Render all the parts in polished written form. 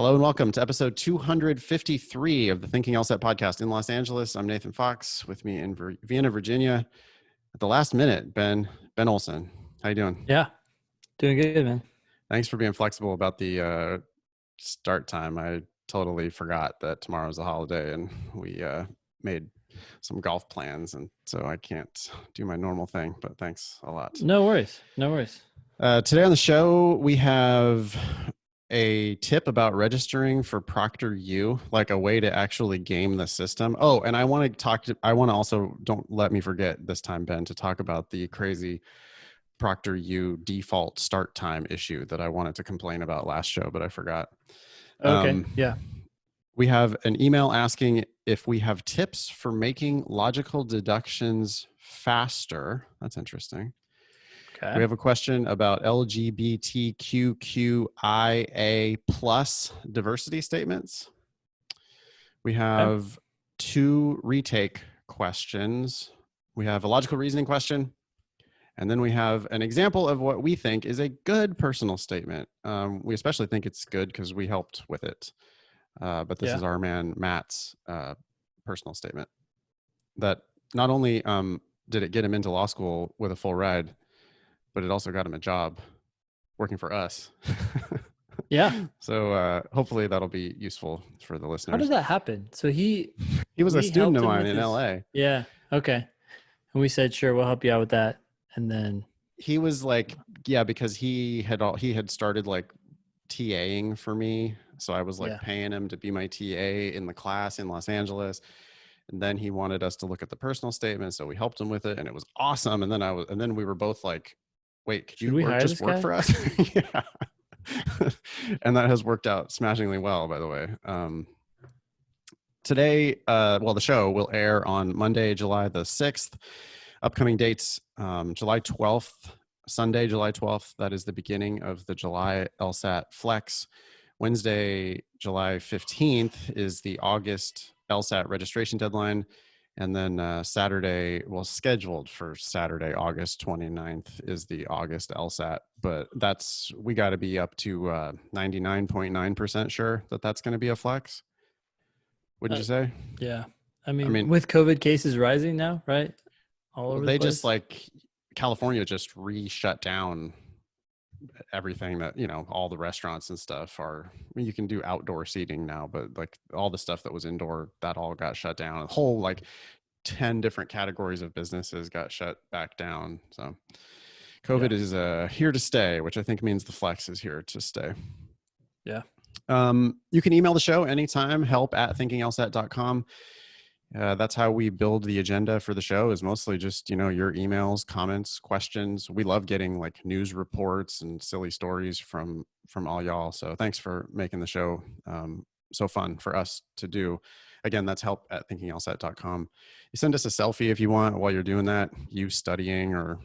Hello and welcome to episode 253 of the Thinking LSAT podcast in Los Angeles. I'm Nathan Fox. With me in Vienna, Virginia. At the last minute, Ben Olson. How you doing? Yeah, doing good, man. Thanks for being flexible about the start time. I totally forgot that tomorrow's a holiday, and we made some golf plans, and so I can't do my normal thing. But thanks a lot. No worries. No worries. Today on the show, we have a tip about registering for ProctorU, like a way to actually game the system. Oh, and I want to also, don't let me forget this time, Ben, to talk about the crazy ProctorU default start time issue that I wanted to complain about last show, but I forgot. Okay. Yeah. We have an email asking if we have tips for making logical deductions faster. That's interesting. Okay. We have a question about LGBTQQIA plus diversity statements. We have two retake questions. We have a logical reasoning question. And then we have an example of what we think is a good personal statement. We especially think it's good because we helped with it. But this is our man Matt's personal statement that not only did it get him into law school with a full ride, but it also got him a job working for us. Yeah. So hopefully that'll be useful for the listeners. How did that happen? So he was a student of mine in LA. Yeah. Okay. And we said, sure, we'll help you out with that. And then he was like, yeah, because he had started like TAing for me. So I was like paying him to be my TA in the class in Los Angeles. And then he wanted us to look at the personal statement. So we helped him with it and it was awesome. And then we were both like, wait, could you just work for us? Yeah. And that has worked out smashingly well, by the way. Today, the show will air on Monday, July the 6th. Upcoming dates, July 12th, Sunday, July 12th. That is the beginning of the July LSAT-Flex. Wednesday, July 15th is the August LSAT registration deadline. And then Saturday, scheduled for Saturday, August 29th is the August LSAT. But we got to be up to 99.9% sure that that's going to be a flex. Wouldn't you say? Yeah. I mean, with COVID cases rising now, right? All over the place. Just like California just shut down everything that, all the restaurants and stuff you can do outdoor seating now, but like all the stuff that was indoor, that all got shut down. A whole like 10 different categories of businesses got shut back down. So COVID is here to stay, which I think means the flex is here to stay. Yeah. You can email the show anytime, help@thinkinglsat.com. That's how we build the agenda for the show, is mostly just, your emails, comments, questions. We love getting like news reports and silly stories from all y'all. So thanks for making the show so fun for us to do. Again, that's help@thinkinglsat.com. You send us a selfie if you want while you're doing that, you studying, or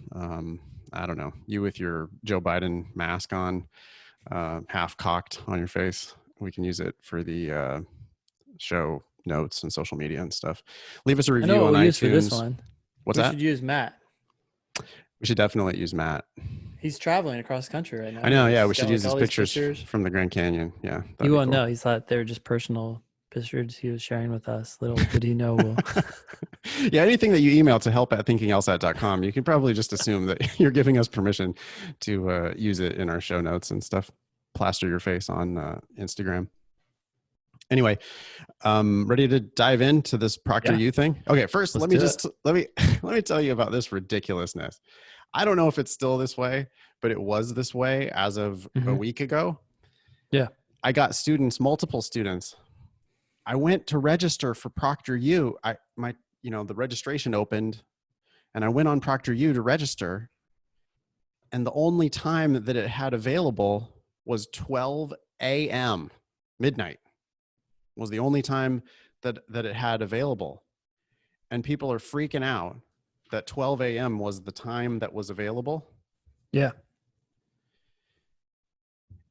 I don't know, you with your Joe Biden mask on, half cocked on your face. We can use it for the show notes and social media and stuff. Leave us a review on iTunes. For this one. What's that? We should use Matt. We should definitely use Matt. He's traveling across the country right now. I know. Yeah, we should use his pictures from the Grand Canyon. Yeah, he won't know. He thought they were just personal pictures he was sharing with us. Little did he know. Yeah, anything that you email to help@thinkinglsat.com, you can probably just assume that you're giving us permission to use it in our show notes and stuff. Plaster your face on Instagram. Anyway, ready to dive into this ProctorU thing? Okay, first let me tell you about this ridiculousness. I don't know if it's still this way, but it was this way as of a week ago. Yeah. I got multiple students. I went to register for ProctorU. The registration opened and I went on ProctorU to register. And the only time that it had available was 12 a.m. midnight. Was the only time that it had available. And people are freaking out that 12 a.m. was the time that was available. Yeah.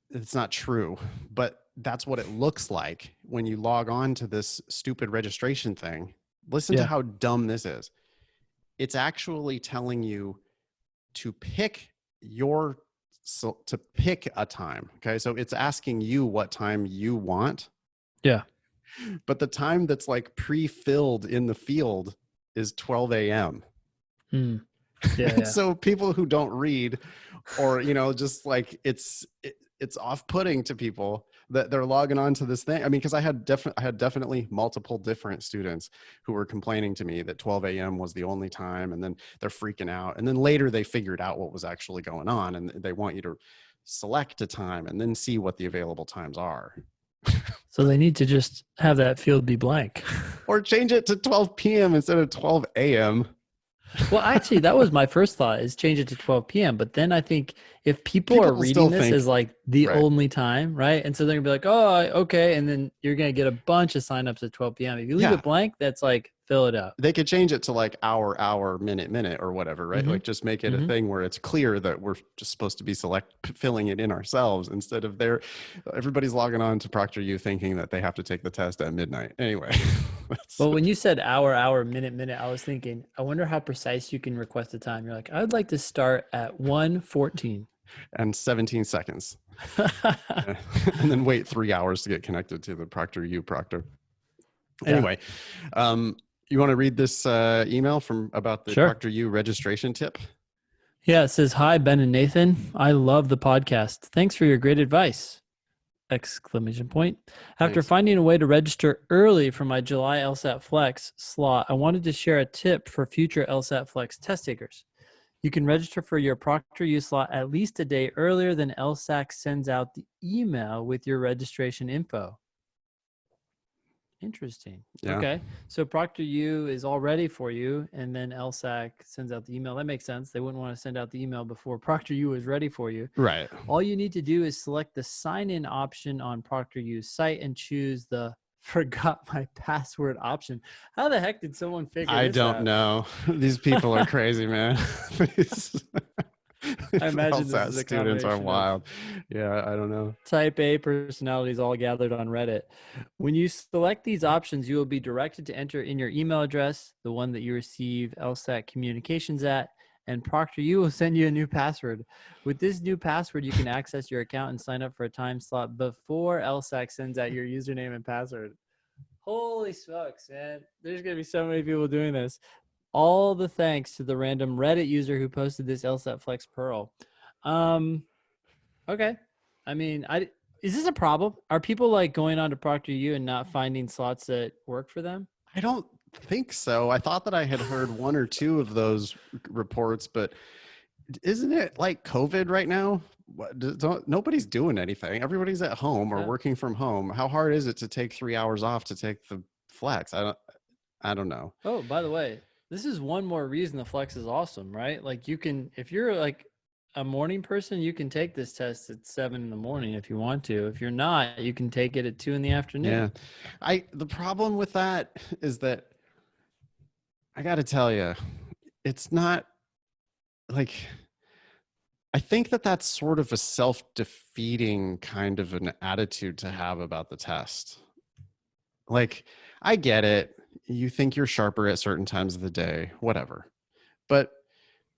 It's not true, but that's what it looks like when you log on to this stupid registration thing. Listen to how dumb this is. It's actually telling you to pick your to pick a time. Okay. So it's asking you what time you want, Yeah. but the time that's like pre-filled in the field is 12 a.m. Hmm. Yeah. Yeah. So people who don't read, or just like it's off-putting to people that they're logging on to this thing. I mean, because I had definitely multiple different students who were complaining to me that 12 a.m. was the only time, and then they're freaking out. And then later they figured out what was actually going on, and they want you to select a time and then see what the available times are. So they need to just have that field be blank. Or change it to 12 p.m. instead of 12 a.m. Well, actually, that was my first thought, is change it to 12 p.m. But then I think if people are will still reading this think, as like the right, only time, right? And so they're gonna be like, oh, okay. And then you're gonna get a bunch of signups at 12 p.m. If you leave yeah, it blank, that's like, fill it up. they could change it to like hour, minute, or whatever, right? Mm-hmm. Like just make it a Mm-hmm. thing where it's clear that we're just supposed to be filling it in ourselves, instead of everybody's logging on to ProctorU thinking that they have to take the test at midnight. Anyway. Well, when you said hour, minute, I was thinking, I wonder how precise you can request a time. You're like, I would like to start at 1:14. And 17 seconds. And then wait 3 hours to get connected to the ProctorU proctor. Anyway, you want to read this email about the Sure. ProctorU registration tip? Yeah, it says, hi, Ben and Nathan. I love the podcast. Thanks for your great advice. Exclamation point. After Thanks. finding a way to register early for my July LSAT-Flex slot, I wanted to share a tip for future LSAT-Flex test takers. You can register for your ProctorU slot at least a day earlier than LSAC sends out the email with your registration info. Interesting. Yeah. Okay. So ProctorU is all ready for you, and then LSAC sends out the email. That makes sense. They wouldn't want to send out the email before ProctorU is ready for you. Right. All you need to do is select the sign-in option on ProctorU's site and choose the forgot my password option. How the heck did someone figure I this don't out? know. These people are crazy, man. I imagine this is a students are combination of wild. Yeah, I don't know. Type A personalities all gathered on Reddit. When you select these options, you will be directed to enter in your email address, the one that you receive LSAT communications at, and ProctorU will send you a new password. With this new password, you can access your account and sign up for a time slot before LSAC sends out your username and password. Holy smokes, man. There's going to be so many people doing this. All the thanks to the random Reddit user who posted this LSAT-Flex Pearl. Okay. I mean, is this a problem? Are people like going on to ProctorU and not finding slots that work for them? I don't think so. I thought that I had heard one or two of those reports, but isn't it like COVID right now? Nobody's doing anything. Everybody's at home or working from home. How hard is it to take 3 hours off to take the flex? I don't know. Oh, by the way, this is one more reason the flex is awesome, right? Like you can, if you're like a morning person, you can take this test at 7 in the morning if you want to. If you're not, you can take it at 2 in the afternoon. Yeah. The problem with that is that I got to tell you, it's not like, I think that that's sort of a self-defeating kind of an attitude to have about the test. Like, I get it. You think you're sharper at certain times of the day, whatever. But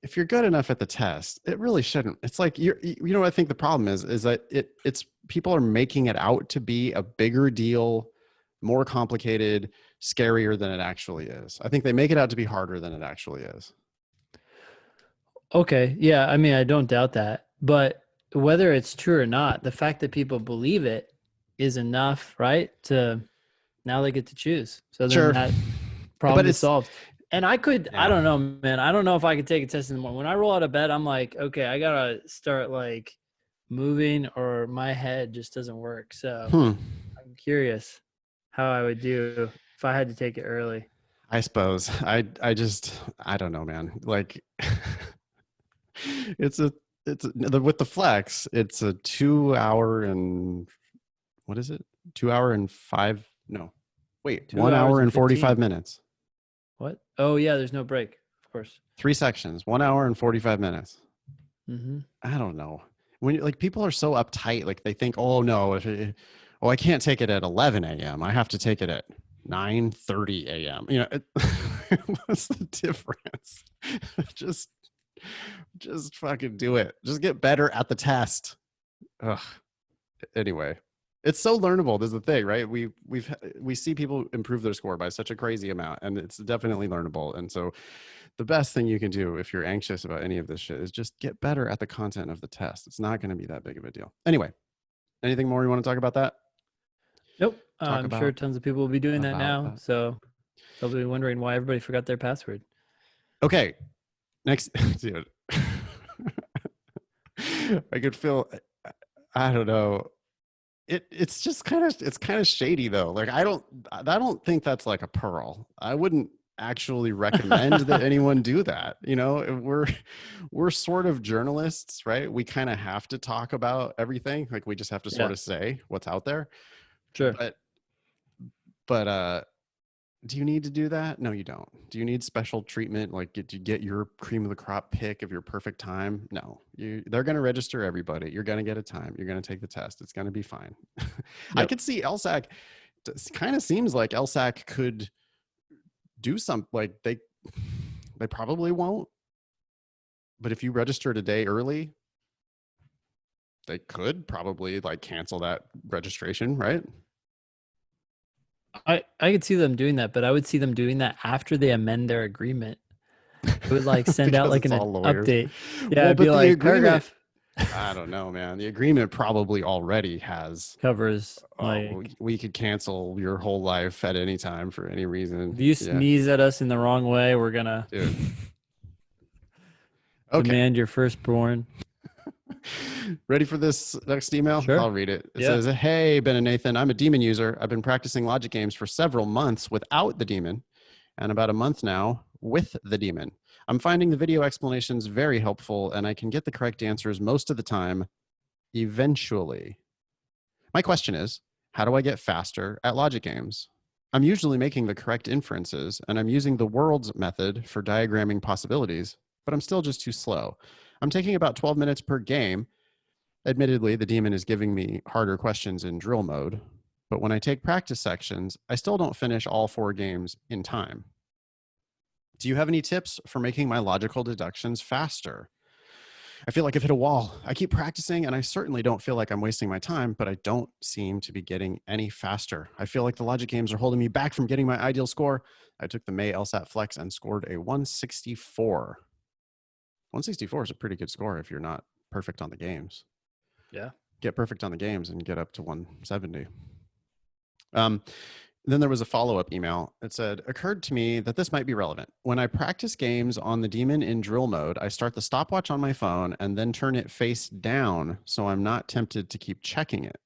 if you're good enough at the test, it really shouldn't. It's like, what I think the problem is that it's people are making it out to be a bigger deal, more complicated, scarier than it actually is. I think they make it out to be harder than it actually is. Okay. Yeah. I mean, I don't doubt that, but whether it's true or not, the fact that people believe it is enough, right? Now they get to choose. So then that problem is solved. And I don't know, man. I don't know if I could take a test in the morning. When I roll out of bed, I'm like, okay, I got to start like moving or my head just doesn't work. So I'm curious how I would do if I had to take it early. I suppose. I don't know, man. Like with the flex, it's a 2 hour and what is it? 2 hour and 5. No, wait, 1 hour and 45 minutes. What? Oh yeah. There's no break. Of course. 3 sections, 1 hour and 45 minutes. Mm-hmm. I don't know. When like people are so uptight, like they think, oh no, I can't take it at 11 a.m. I have to take it at 9:30 a.m. What's the difference? Just Just fucking do it. Just get better at the test. Ugh. Anyway, it's so learnable. This is the thing, right? We see people improve their score by such a crazy amount, and it's definitely learnable. And so the best thing you can do if you're anxious about any of this shit is just get better at the content of the test. It's not going to be that big of a deal. Anyway, anything more you want to talk about that? Nope. Talk I'm sure about tons of people will be doing that now. that. So they'll be wondering why everybody forgot their password. Okay. Next, dude. I could feel, I don't know. It's just kind of shady though. Like I don't think that's like a pearl. I wouldn't actually recommend that anyone do that. You know, we're sort of journalists, right? We kind of have to talk about everything. Like we just have to sort of say what's out there. Sure. But do you need to do that? No, you don't. Do you need special treatment? Like get your cream of the crop pick of your perfect time? No, they're going to register everybody. You're going to get a time. You're going to take the test. It's going to be fine. I could see LSAC. Kind of seems like LSAC could do something. Like they probably won't. But if you registered a day early, they could probably like cancel that registration, right? I could see them doing that, but I would see them doing that after they amend their agreement. It would like send out like an update. Yeah, well, it'd be like agreement, I don't know, man. The agreement probably already has covers like we could cancel your whole life at any time for any reason. If you sneeze at us in the wrong way, we're gonna demand your firstborn. Ready for this next email? Sure. I'll read it. It says, "Hey, Ben and Nathan, I'm a demon user. I've been practicing logic games for several months without the demon, and about a month now with the demon. I'm finding the video explanations very helpful, and I can get the correct answers most of the time, eventually. My question is, how do I get faster at logic games? I'm usually making the correct inferences, and I'm using the worlds method for diagramming possibilities, but I'm still just too slow. I'm taking about 12 minutes per game. Admittedly, the demon is giving me harder questions in drill mode, but when I take practice sections, I still don't finish all 4 games in time. Do you have any tips for making my logical deductions faster? I feel like I've hit a wall. I keep practicing and I certainly don't feel like I'm wasting my time, but I don't seem to be getting any faster. I feel like the logic games are holding me back from getting my ideal score. I took the May LSAT-Flex and scored a 164. 164 is a pretty good score if you're not perfect on the games. Yeah. Get perfect on the games and get up to 170. Then there was a follow-up email. It said, occurred to me that this might be relevant. When I practice games on the demon in drill mode, I start the stopwatch on my phone and then turn it face down so I'm not tempted to keep checking it.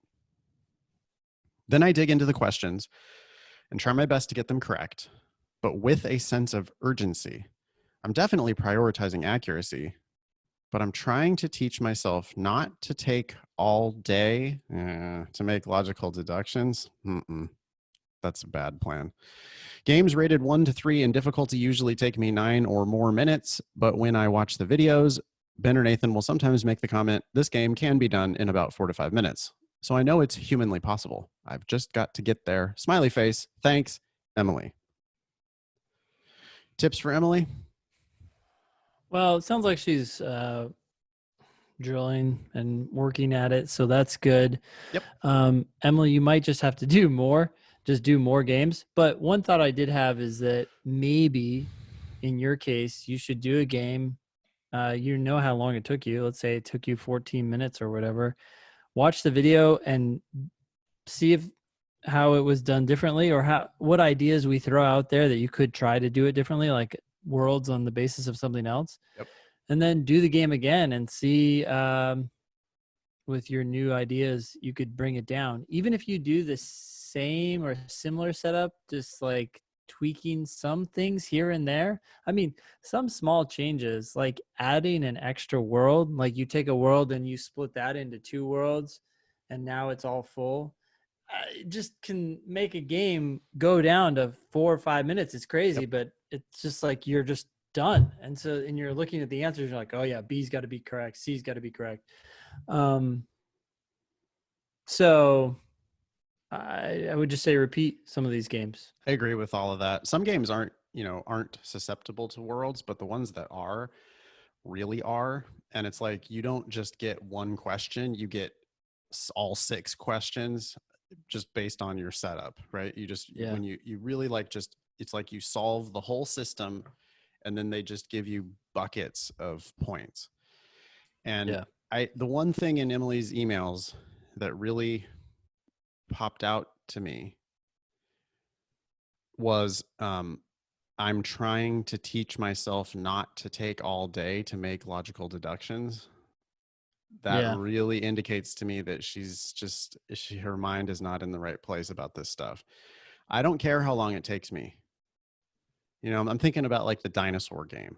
Then I dig into the questions and try my best to get them correct, but with a sense of urgency. I'm definitely prioritizing accuracy, but I'm trying to teach myself not to take all day to make logical deductions. That's a bad plan. Games rated 1 to 3 in difficulty usually take me 9 or more minutes, but when I watch the videos, Ben or Nathan will sometimes make the comment, this game can be done in about 4 to 5 minutes. So I know it's humanly possible. I've just got to get there. Smiley face. Thanks, Emily. Tips for Emily? Well, it sounds like she's drilling and working at it, so that's good. Yep. Emily, you might just have to do more. Just do more games. But one thought I did have is that maybe in your case, you should do a game. You know how long it took you. Let's say it took you 14 minutes or whatever. Watch the video and see how it was done differently, or what ideas we throw out there that you could try to do it differently, like worlds on the basis of something else. Yep. And then do the game again and see with your new ideas, you could bring it down. Even if you do the same or similar setup, just like tweaking some things here and there. I mean, some small changes, like adding an extra world, like you take a world and you split that into 2 worlds and now it's all full. It just can make a game go down to 4 or 5 minutes. It's crazy, but it's just like you're just done. And you're looking at the answers, you're like, oh yeah, B's got to be correct, C's got to be correct. So I would just say repeat some of these games. I agree with all of that. Some games aren't susceptible to worlds, but the ones that are really are. And it's like, you don't just get one question, you get all 6 questions just based on your setup, right? You just, Yeah. when you really like, just, it's like you solve the whole system and then they just give you buckets of points. And Yeah. the one thing in Emily's emails that really popped out to me was, I'm trying to teach myself not to take all day to make logical deductions. That Yeah. really indicates to me that her mind is not in the right place about this stuff. I don't care how long it takes me. You know, I'm thinking about like the dinosaur game.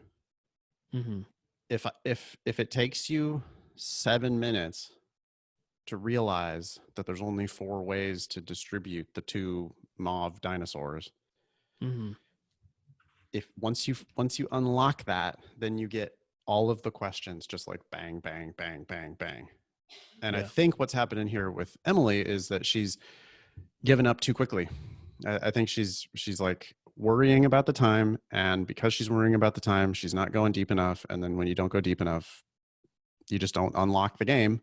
Mm-hmm. If it takes you 7 minutes to realize that there's only 4 ways to distribute the 2 mauve dinosaurs, Mm-hmm. if once you unlock that, then you get all of the questions just like bang, bang, bang, bang, bang. And I Yeah. think what's happening here with Emily is that she's given up too quickly. I think she's like worrying about the time, and because she's worrying about the time, she's not going deep enough. And then when you don't go deep enough, you just don't unlock the game,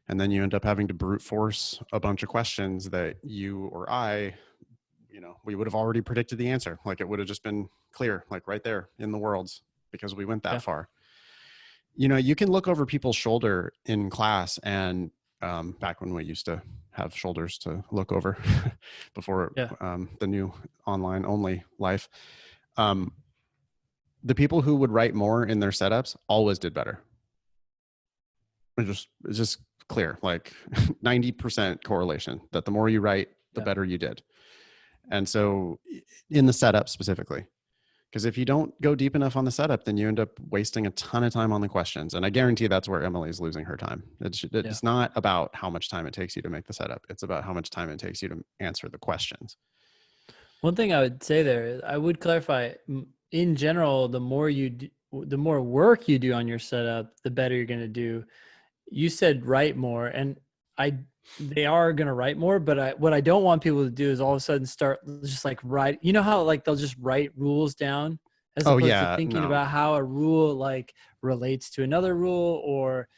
and then you end up having to brute force a bunch of questions that you or I, you know, we would have already predicted the answer. Like it would have just been clear, like right there in the worlds, because we went that Yeah. far. You know, you can look over people's shoulder in class, and back when we used to have shoulders to look over before Yeah. the new online only life, um, the people who would write more in their setups always did better. It's just clear, like 90% correlation that the more you write, the Yeah. better you did. And so in the setup specifically, because if you don't go deep enough on the setup, then you end up wasting a ton of time on the questions. And I guarantee that's where Emily's losing her time. It's not about how much time it takes you to make the setup. It's about how much time it takes you to answer the questions. One thing I would say there is I would clarify, in general, the more the more work you do on your setup, the better you're going to do. You said write more, and they are going to write more, but what I don't want people to do is all of a sudden start just like write, you know how like they'll just write rules down as Oh opposed to yeah, thinking no. about how a rule like relates to another rule, or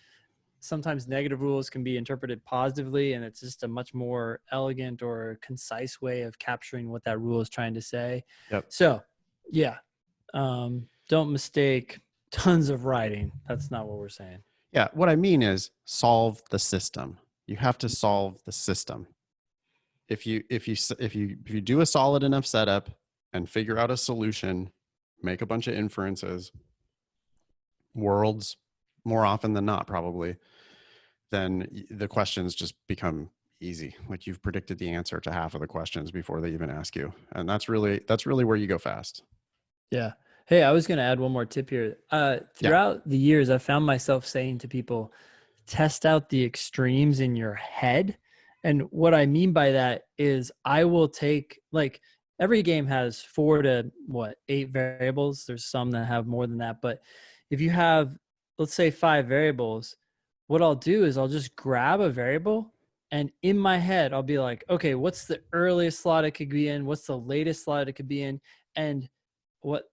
sometimes negative rules can be interpreted positively, and it's just a much more elegant or concise way of capturing what that rule is trying to say. Yep. So yeah, don't mistake tons of writing. That's not what we're saying. Yeah, what I mean is solve the system. You have to solve the system. If you do a solid enough setup and figure out a solution, make a bunch of inferences, worlds more often than not probably, then the questions just become easy. Like you've predicted the answer to half of the questions before they even ask you. And that's really where you go fast. Yeah. Hey, I was going to add one more tip here. Yeah. Throughout the years, I found myself saying to people, test out the extremes in your head. And what I mean by that is I will take, like, every game has 4 to 8 variables. There's some that have more than that. But if you have, let's say, 5 variables, what I'll do is I'll just grab a variable, and in my head, I'll be like, okay, what's the earliest slot it could be in? What's the latest slot it could be in? And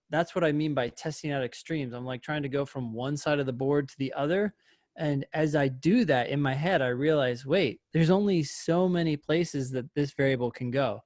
that's what I mean by testing out extremes. I'm like trying to go from one side of the board to the other. And as I do that in my head, I realize, wait, there's only so many places that this variable can go.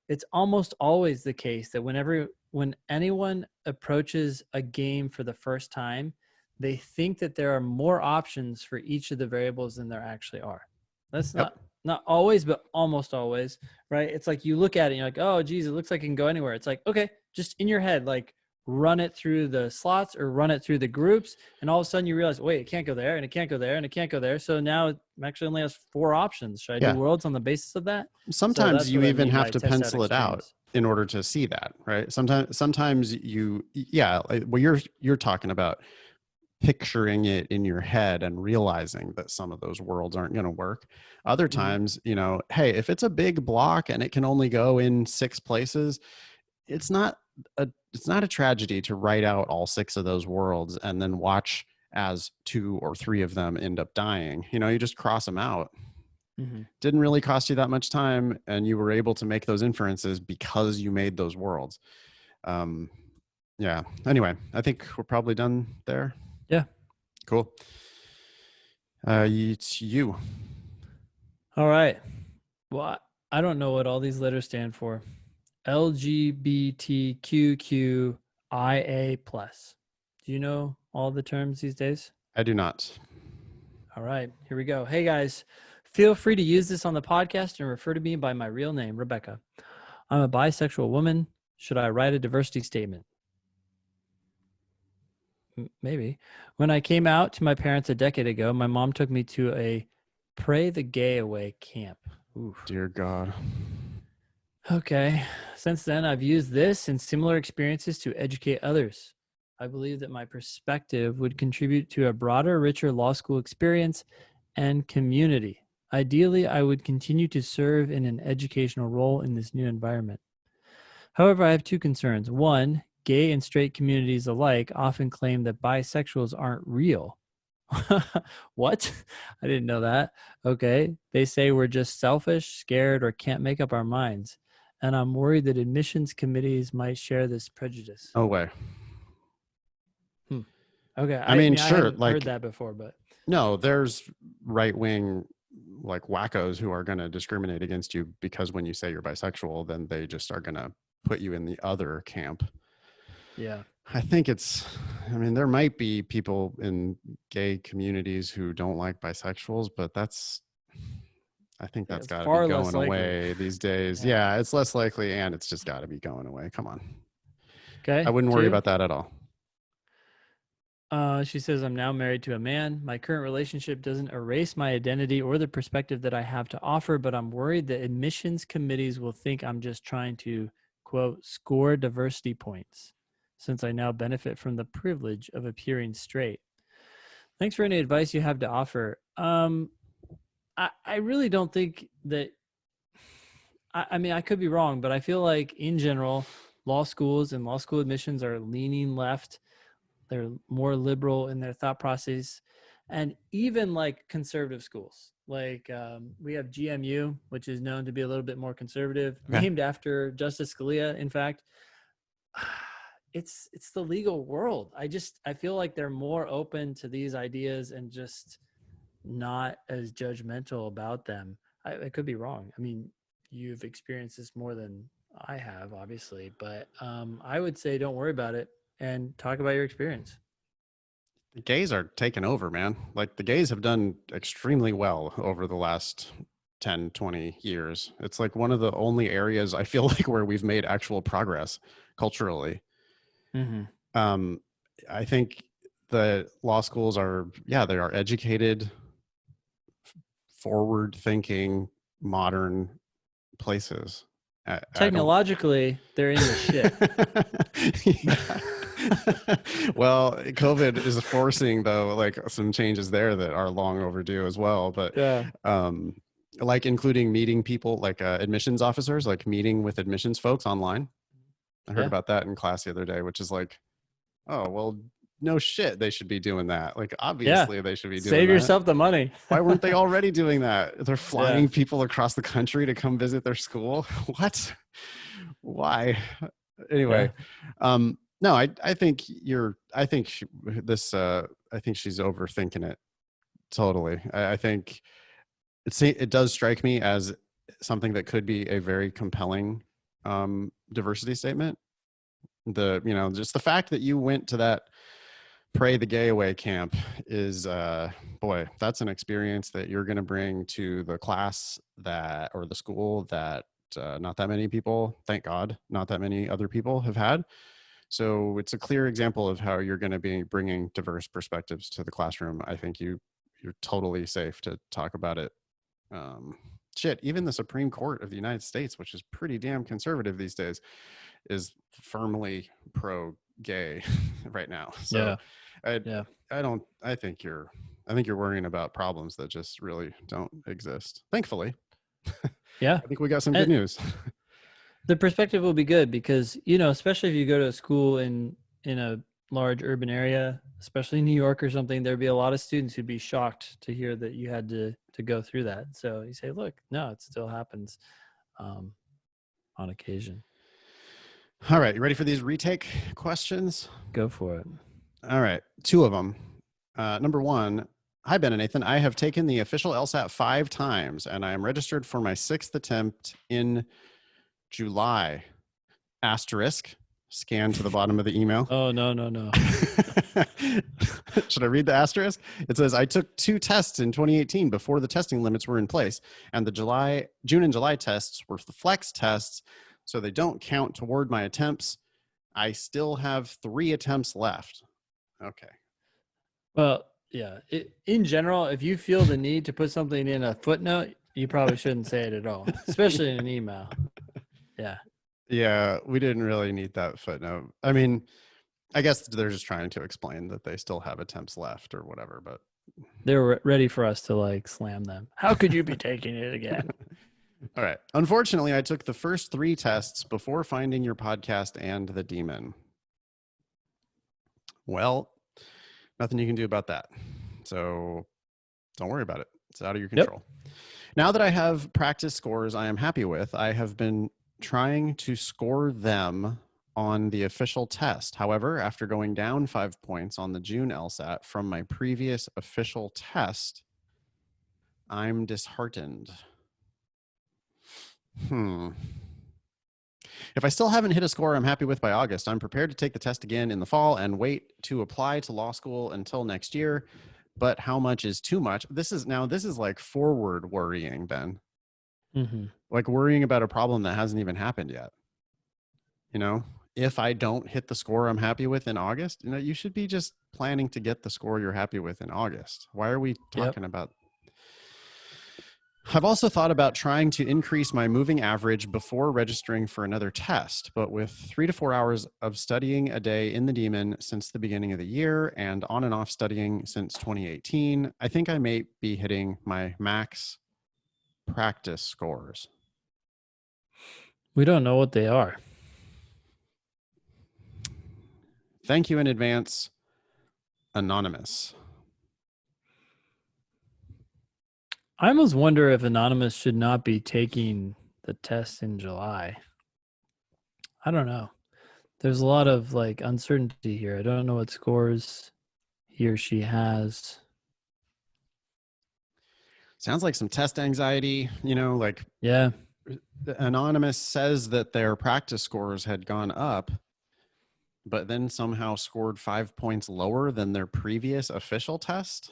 It's almost always the case that when anyone approaches a game for the first time, they think that there are more options for each of the variables than there actually are. That's Yep. not always, but almost always, right? It's like you look at it and you're like, oh, geez, it looks like it can go anywhere. It's like, okay, just in your head, like run it through the slots or run it through the groups. And all of a sudden you realize, wait, it can't go there and it can't go there and it can't go there. So now it actually only has 4 options. Should I do Yeah. worlds on the basis of that? So Sometimes that's you what I even mean have by to test out pencil it out extremes. in order to see that, right? Sometimes you, yeah, well, you're talking about picturing it in your head and realizing that some of those worlds aren't going to work. Other Mm-hmm. times, you know, hey, if it's a big block and it can only go in 6 places, it's not a tragedy to write out all 6 of those worlds and then watch as 2 or 3 of them end up dying. You know, you just cross them out. Mm-hmm. Didn't really cost you that much time, and you were able to make those inferences because you made those worlds. Yeah. Anyway, I think we're probably done there. Yeah. Cool. It's you. All right. Well, I don't know what all these letters stand for. LGBTQQIA plus. Do you know all the terms these days? I do not. All right, here we go. Hey guys, feel free to use this on the podcast and refer to me by my real name, Rebecca. I'm a bisexual woman. Should I write a diversity statement? Maybe. When I came out to my parents a decade ago, my mom took me to a Pray the Gay Away camp. Oof. Dear God. Okay. Since then, I've used this and similar experiences to educate others. I believe that my perspective would contribute to a broader, richer law school experience and community. Ideally, I would continue to serve in an educational role in this new environment. However, I have two concerns. One, gay and straight communities alike often claim that bisexuals aren't real. What? I didn't know that. Okay. They say we're just selfish, scared, or can't make up our minds. And I'm worried that admissions committees might share this prejudice. No way. Okay. I mean, I sure. haven't heard that before, but no, there's right-wing like wackos who are going to discriminate against you because when you say you're bisexual, then they just are going to put you in the other camp. yeah. I think I mean, there might be people in gay communities who don't like bisexuals, but I think that's got to be going away these days. Yeah, it's less likely, and it's just got to be going away. Come on. Okay. I wouldn't worry about that at all. She says, I'm now married to a man. My current relationship doesn't erase my identity or the perspective that I have to offer, but I'm worried that admissions committees will think I'm just trying to, quote, score diversity points, since I now benefit from the privilege of appearing straight. Thanks for any advice you have to offer. I really don't think that, I mean, I could be wrong, but I feel like in general, law schools and law school admissions are leaning left. They're more liberal in their thought process. And even like conservative schools, like we have GMU, which is known to be a little bit more conservative, named after Justice Scalia. In fact, it's the legal world. I feel like they're more open to these ideas and just not as judgmental about them. I could be wrong. I mean, you've experienced this more than I have, obviously, but I would say don't worry about it and talk about your experience. The gays are taking over, man. Like the gays have done extremely well over the last 10, 20 years. It's like one of the only areas I feel like where we've made actual progress culturally. Mm-hmm. I think the law schools are, they are educated, forward thinking, modern places. Technologically, they're in the shit. Well, COVID is forcing though, like some changes there that are long overdue as well. But like including meeting people, like admissions officers, like meeting with admissions folks online. I heard about that in class the other day, which is like, oh, well, no shit, they should be doing that. Like, obviously they should be doing that. Save yourself the money. Why weren't they already doing that? They're flying people across the country to come visit their school. What? Why? Anyway, no, I think I think she's overthinking it totally. I think it does strike me as something that could be a very compelling diversity statement. Just the fact that you went to that Pray the Gay Away camp is boy, that's an experience that you're going to bring to the class or the school that not that many people, thank God, not that many other people have had. So it's a clear example of how you're going to be bringing diverse perspectives to the classroom. I think you're totally safe to talk about it. Even the Supreme Court of the United States, which is pretty damn conservative these days, is firmly pro-gay right now. So I think you're worrying about problems that just really don't exist. Thankfully. I think we got some good news. The perspective will be good because, especially if you go to a school in a large urban area, especially New York or something, there'd be a lot of students who'd be shocked to hear that you had to go through that. So you say, look, no, it still happens on occasion. All right. You ready for these retake questions? Go for it. All right. 2 of them. Number one, hi, Ben and Nathan. I have taken the official LSAT 5 times, and I am registered for my 6th attempt in July. Asterisk, scan to the bottom of the email. Oh, no. Should I read the asterisk? It says, I took 2 tests in 2018 before the testing limits were in place, and the June and July tests were the flex tests, so they don't count toward my attempts. I still have 3 attempts left. Okay. Well, yeah. In general, if you feel the need to put something in a footnote, you probably shouldn't say it at all, especially in an email. Yeah. Yeah, we didn't really need that footnote. I mean, I guess they're just trying to explain that they still have attempts left or whatever, but They're ready for us to like slam them. How could you be taking it again? all right. Unfortunately, I took the first 3 tests before finding your podcast and the demon. Well, nothing you can do about that. So don't worry about it. It's out of your control. Yep. Now that I have practice scores I am happy with, I have been trying to score them on the official test. However, after going down 5 points on the June LSAT from my previous official test, I'm disheartened. If I still haven't hit a score I'm happy with by August, I'm prepared to take the test again in the fall and wait to apply to law school until next year. But how much is too much? This is like forward worrying, Ben. Mm-hmm. Like worrying about a problem that hasn't even happened yet. You know, if I don't hit the score I'm happy with in August, you should be just planning to get the score you're happy with in August. Why are we talking about? I've also thought about trying to increase my moving average before registering for another test, but with 3 to 4 hours of studying a day in the demon since the beginning of the year and on and off studying since 2018, I think I may be hitting my max practice scores. We don't know what they are. Thank you in advance, Anonymous. I almost wonder if Anonymous should not be taking the test in July. I don't know. There's a lot of like uncertainty here. I don't know what scores he or she has. Sounds like some test anxiety, like yeah. Anonymous says that their practice scores had gone up, but then somehow scored 5 points lower than their previous official test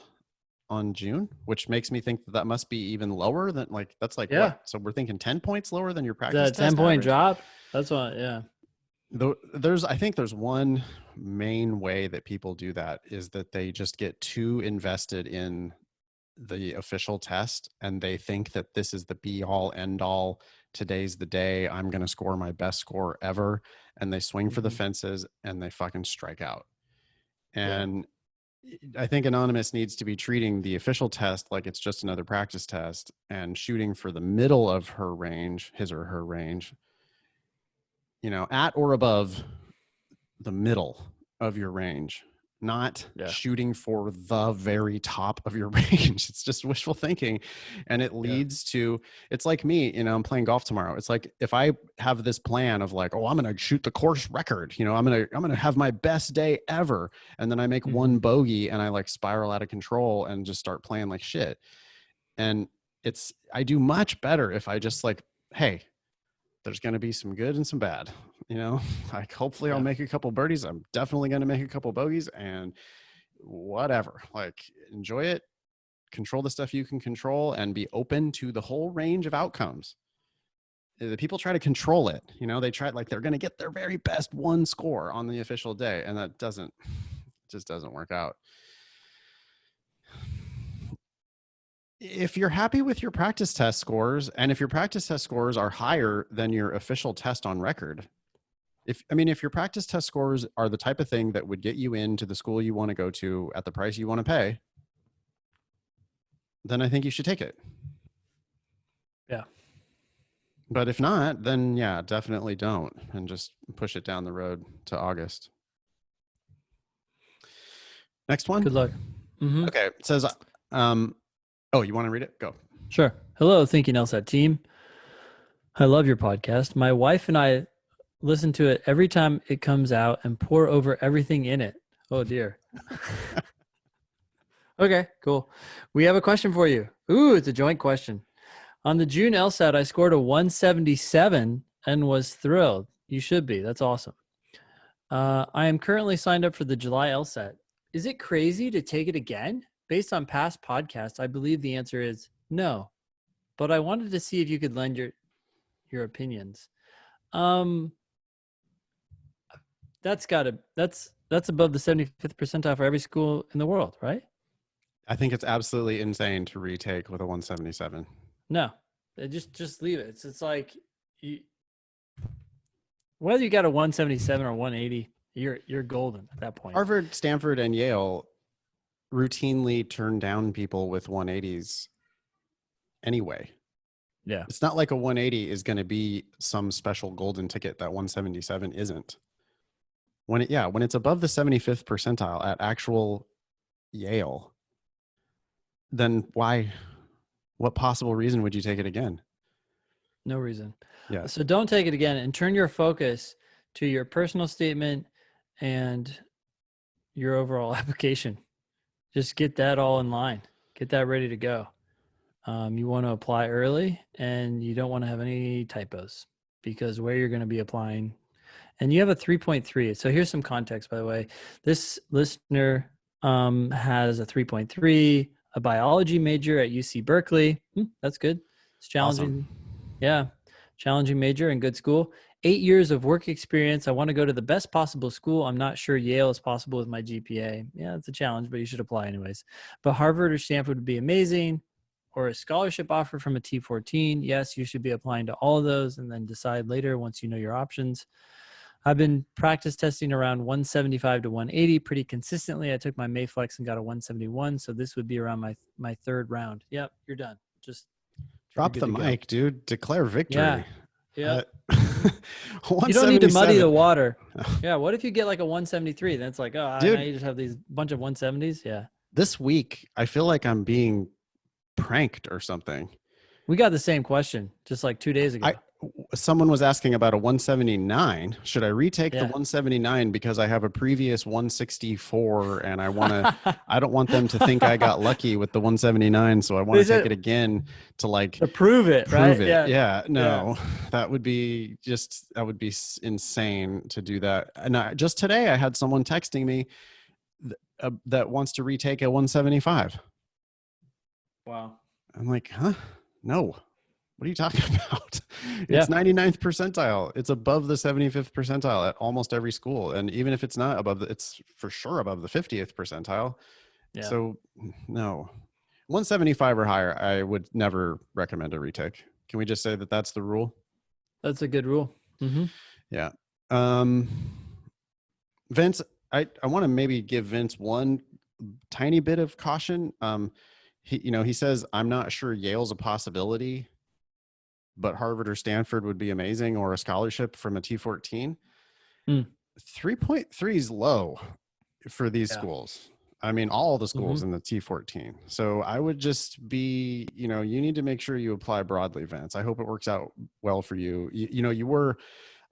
on June, which makes me think that must be even lower than that's like, yeah. What? So we're thinking 10 points lower than your practice test 10-point average? drop. That's what, yeah. I think there's one main way that people do that is that they just get too invested in the official test and they think that this is the be all end all. Today's the day I'm going to score my best score ever. And they swing for the fences and they fucking strike out. And I think Anonymous needs to be treating the official test like it's just another practice test and shooting for the middle of her range, his or her range, at or above the middle of your range, not shooting for the very top of your range. It's just wishful thinking. And it leads to, it's like me, I'm playing golf tomorrow. It's like, if I have this plan of like, oh, I'm going to shoot the course record, I'm going to have my best day ever. And then I make one bogey and I like spiral out of control and just start playing like shit. And I do much better if I just like, hey, there's going to be some good and some bad, like hopefully I'll make a couple birdies. I'm definitely going to make a couple bogeys and whatever, like enjoy it, control the stuff you can control and be open to the whole range of outcomes. The people try to control it. They try like they're going to get their very best one score on the official day. And that just doesn't work out. If you're happy with your practice test scores, and if your practice test scores are higher than your official test on record, if your practice test scores are the type of thing that would get you into the school you want to go to at the price you want to pay, then I think you should take it. Yeah. But if not, then yeah, definitely don't, and just push it down the road to August. Next one. Good luck. Mm-hmm. Okay. It says, oh, you want to read it? Go. Sure. Hello, Thinking LSAT team. I love your podcast. My wife and I listen to it every time it comes out and pour over everything in it. Oh, dear. Okay, cool. We have a question for you. Ooh, it's a joint question. On the June LSAT, I scored a 177 and was thrilled. You should be. That's awesome. I am currently signed up for the July LSAT. Is it crazy to take it again? Based on past podcasts, I believe the answer is no. But I wanted to see if you could lend your opinions. That's above the 75th percentile for every school in the world, right? I think it's absolutely insane to retake with a 177. No, just leave it. It's like whether you got a 177 or 180, you're golden at that point. Harvard, Stanford, and Yale routinely turn down people with 180s anyway. Yeah. It's not like a 180 is going to be some special golden ticket that 177 isn't. When it's above the 75th percentile at actual Yale, then what possible reason would you take it again? No reason. Yeah. So don't take it again and turn your focus to your personal statement and your overall application. Just get that all in line. Get that ready to go. You want to apply early and you don't want to have any typos because where you're going to be applying, and you have a 3.3. So here's some context, by the way. This listener has a 3.3, a biology major at UC Berkeley. That's good. It's challenging. Awesome. Yeah. Challenging major and good school. 8 years of work experience. I want to go to the best possible school. I'm not sure Yale is possible with my GPA. Yeah, it's a challenge, but you should apply anyways. But Harvard or Stanford would be amazing. Or a scholarship offer from a T14. Yes, you should be applying to all of those and then decide later once you know your options. I've been practice testing around 175 to 180 pretty consistently. I took my Mayflex and got a 171. So this would be around my third round. Yep, you're done. Just drop the mic, dude. Declare victory. Yeah. You don't need to muddy the water. Yeah. What if you get like a 173? Then it's like, oh, dude, now you just have these bunch of 170s. Yeah. This week, I feel like I'm being pranked or something. We got the same question just like 2 days ago. Someone was asking about a 179. Should I retake the 179 because I have a previous 164 and I don't want them to think I got lucky with the 179. So I want to take it again to prove it, right? Yeah. No, that would be insane to do that. And just today I had someone texting me that wants to retake a 175. Wow. I'm like, huh? No. What are you talking about? It's 99th percentile. It's above the 75th percentile at almost every school. And even if it's not above, it's for sure above the 50th percentile. Yeah. So no, 175 or higher, I would never recommend a retake. Can we just say that that's the rule? That's a good rule. Mm-hmm. Yeah. Vince, I want to maybe give Vince one tiny bit of caution. He says, I'm not sure Yale's a possibility, but Harvard or Stanford would be amazing, or a scholarship from a T14. 3.3 is low for these schools. I mean, all the schools in the T14. So I would just be, you need to make sure you apply broadly, Vince. I hope it works out well for you. You were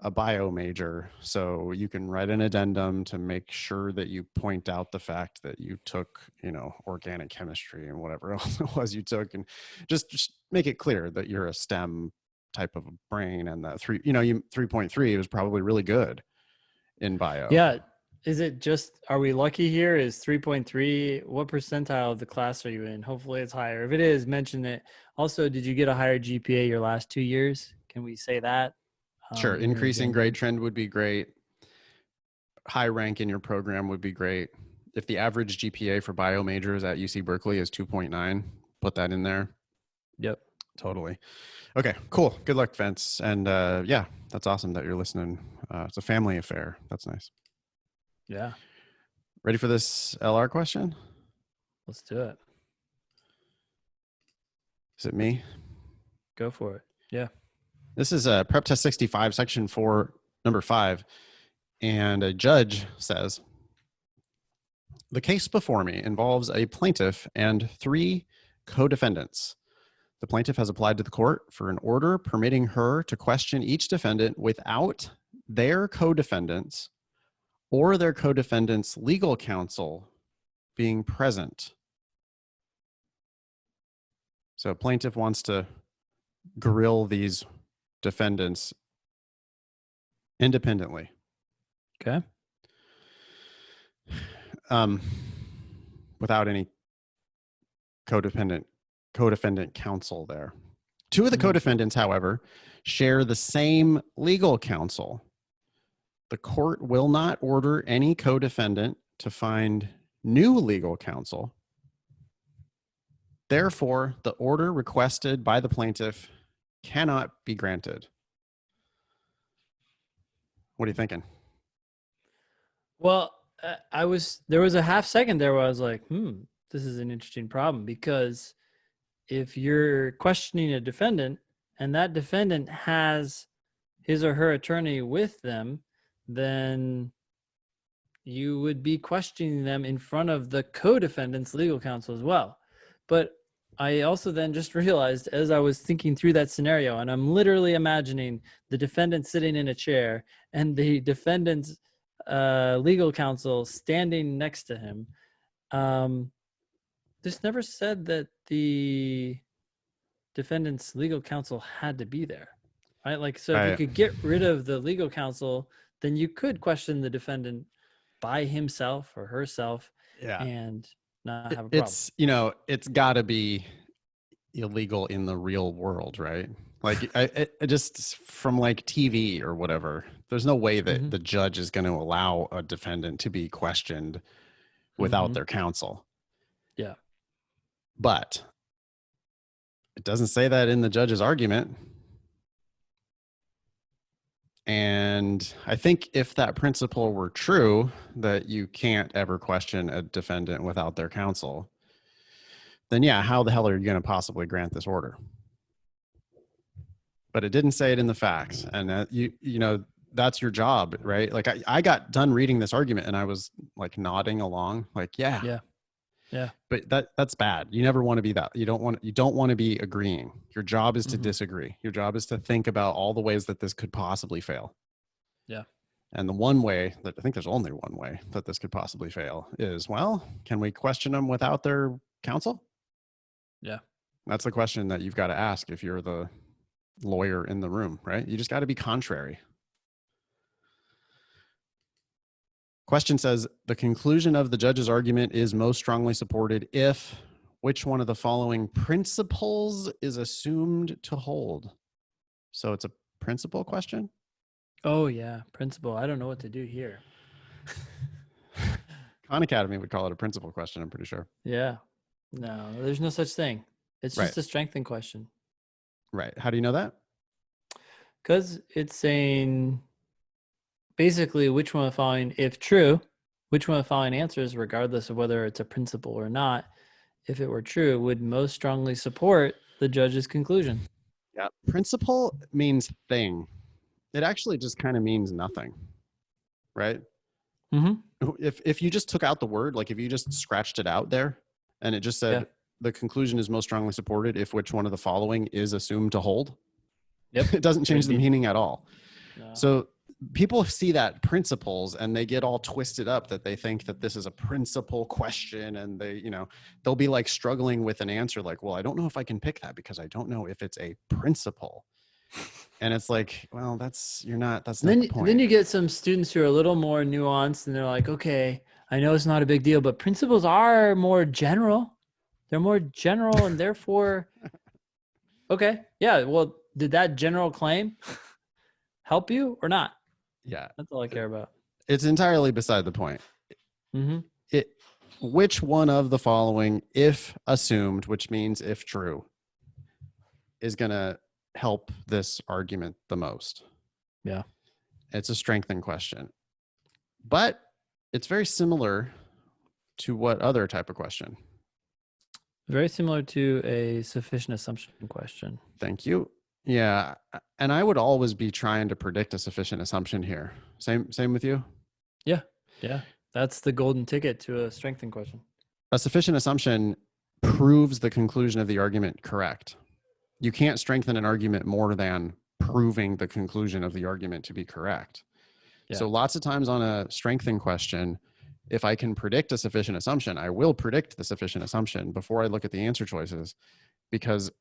a bio major, so you can write an addendum to make sure that you point out the fact that you took, organic chemistry and whatever else it was you took, and just make it clear that you're a STEM type of brain, and that 3.3 was probably really good in bio. Yeah. Is it just, are we lucky here? Is 3.3, what percentile of the class are you in? Hopefully it's higher. If it is, mention it. Also, did you get a higher GPA your last 2 years? Can we say that? Sure. Increasing grade trend would be great. High rank in your program would be great. If the average GPA for bio majors at UC Berkeley is 2.9, put that in there. Yep. Totally. Okay, cool. Good luck, Vince. And that's awesome that you're listening. It's a family affair. That's nice. Yeah. Ready for this LR question? Let's do it. Is it me? Go for it. Yeah. This is Prep Test 65, Section 4, number 5. And a judge says, the case before me involves a plaintiff and 3 co-defendants. The plaintiff has applied to the court for an order permitting her to question each defendant without their co-defendants or their co-defendants' legal counsel being present So plaintiff wants to grill these defendants independently. Okay. Without any co-defendant counsel there. Two of the co-defendants, however, share the same legal counsel. The court will not order any co-defendant to find new legal counsel. Therefore, the order requested by the plaintiff cannot be granted. What are you thinking? Well, there was a half second there where I was like, this is an interesting problem, because if you're questioning a defendant and that defendant has his or her attorney with them, then you would be questioning them in front of the co-defendant's legal counsel as well. But I also then just realized, as I was thinking through that scenario, and I'm literally imagining the defendant sitting in a chair and the defendant's legal counsel standing next to him. This never said that the defendant's legal counsel had to be there, right? Like, so if you could get rid of the legal counsel, then you could question the defendant by himself or herself, and not have a problem. It's, it's got to be illegal in the real world, right? Like, I just from like TV or whatever, there's no way that the judge is going to allow a defendant to be questioned without their counsel. Yeah. But it doesn't say that in the judge's argument. And I think if that principle were true, that you can't ever question a defendant without their counsel, then yeah, how the hell are you going to possibly grant this order? But it didn't say it in the facts. And that's your job, right? Like I got done reading this argument and I was like nodding along, like, yeah. But that's bad. You never want to be that. You don't want to be agreeing. Your job is to disagree. Your job is to think about all the ways that this could possibly fail. Yeah. And the one way that I think there's only one way that this could possibly fail is, well, can we question them without their counsel? Yeah. That's the question that you've got to ask if you're the lawyer in the room, right? You just got to be contrary. Question says, the conclusion of the judge's argument is most strongly supported if which one of the following principles is assumed to hold? So it's a principle question? Oh, yeah. Principle. I don't know what to do here. Khan Academy would call it a principle question, I'm pretty sure. Yeah. No, there's no such thing. It's just a strengthening question. Right. How do you know that? Because it's saying basically which one of the following, if true, which one of the following answers, regardless of whether it's a principle or not, if it were true, would most strongly support the judge's conclusion. Yeah. Principle means thing. It actually just kind of means nothing, right? If you just took out the word, like if you just scratched it out there and it just said the conclusion is most strongly supported if which one of the following is assumed to hold, it doesn't change the meaning at all. No. So people see that principles and they get all twisted up that they think that this is a principle question, and they'll be like struggling with an answer like, well, I don't know if I can pick that because I don't know if it's a principle. And it's like, well, that's not the point. Then you get some students who are a little more nuanced and they're like, okay, I know it's not a big deal, but principles are more general. They're more general and therefore, okay. Yeah. Well, did that general claim help you or not? Yeah. That's all I care about. It's entirely beside the point. Which one of the following, if assumed, which means if true, is going to help this argument the most? Yeah. It's a strengthening question. But it's very similar to what other type of question? Very similar to a sufficient assumption question. Thank you. Yeah. And I would always be trying to predict a sufficient assumption here. Same with you? Yeah. Yeah. That's the golden ticket to a strengthening question. A sufficient assumption proves the conclusion of the argument correct. You can't strengthen an argument more than proving the conclusion of the argument to be correct. Yeah. So lots of times on a strengthening question, if I can predict a sufficient assumption, I will predict the sufficient assumption before I look at the answer choices. because